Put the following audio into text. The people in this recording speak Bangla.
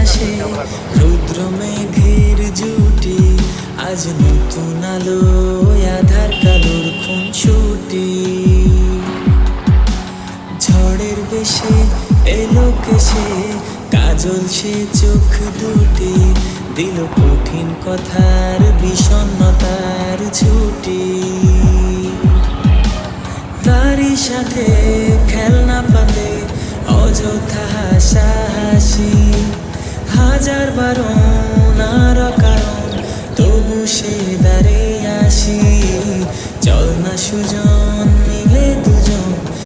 আসে রুদ্র মেঘের জুটি, আজ নতুন আলো আধার কালোর খুন ছুটি। ঝড়ের বেশে এলো কেসে কাজল সে চোখ দুটি, দিল কঠিন কথার বিষণ্ণতার ছুটি। তারই সাথে খেলনা পাতে অযথা হাসাহাসি, হাজার বারণ আর কারণ তবু সে দাঁড়ে আসি। চল না সুজন